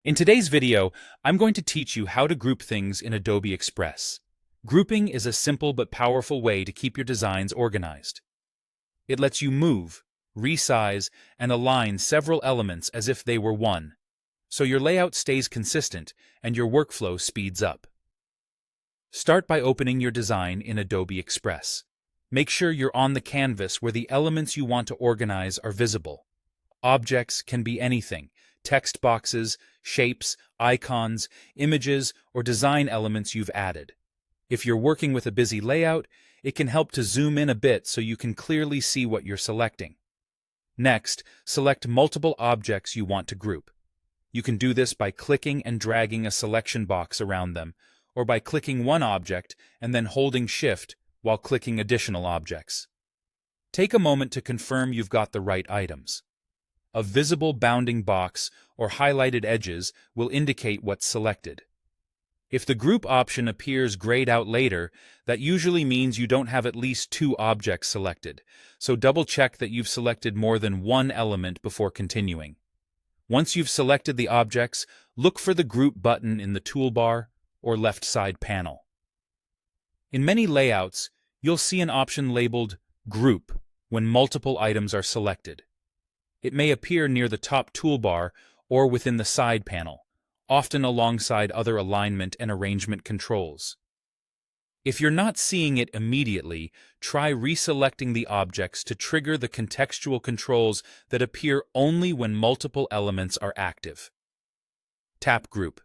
In today's video, I'm going to teach you how to group things in Adobe Express. Grouping is a simple but powerful way to keep your designs organized. It lets you move, resize, and align several elements as if they were one, so your layout stays consistent and your workflow speeds up. Start by opening your design in Adobe Express. Make sure you're on the canvas where the elements you want to organize are visible. Objects can be anything: text boxes, shapes, icons, images, or design elements you've added. If you're working with a busy layout, it can help to zoom in a bit so you can clearly see what you're selecting. Next, select multiple objects you want to group. You can do this by clicking and dragging a selection box around them, or by clicking one object and then holding Shift while clicking additional objects. Take a moment to confirm you've got the right items. A visible bounding box or highlighted edges will indicate what's selected. If the group option appears grayed out later, that usually means you don't have at least two objects selected, so double-check that you've selected more than one element before continuing. Once you've selected the objects, look for the Group button in the toolbar or left side panel. In many layouts, you'll see an option labeled Group when multiple items are selected. It may appear near the top toolbar or within the side panel, often alongside other alignment and arrangement controls. If you're not seeing it immediately, try reselecting the objects to trigger the contextual controls that appear only when multiple elements are active. Tap Group.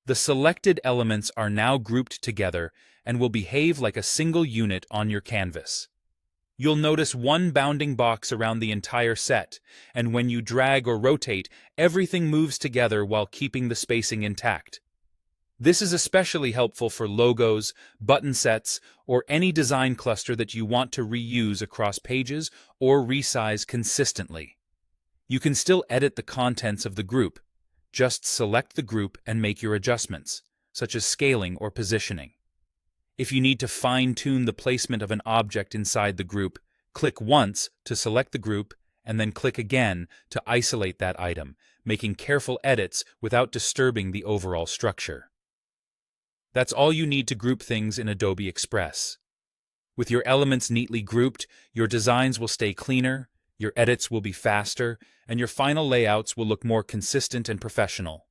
The selected elements are now grouped together and will behave like a single unit on your canvas. You'll notice one bounding box around the entire set, and when you drag or rotate, everything moves together while keeping the spacing intact. This is especially helpful for logos, button sets, or any design cluster that you want to reuse across pages or resize consistently. You can still edit the contents of the group. Just select the group and make your adjustments, such as scaling or positioning. If you need to fine-tune the placement of an object inside the group, click once to select the group and then click again to isolate that item, making careful edits without disturbing the overall structure. That's all you need to group things in Adobe Express. With your elements neatly grouped, your designs will stay cleaner, your edits will be faster, and your final layouts will look more consistent and professional.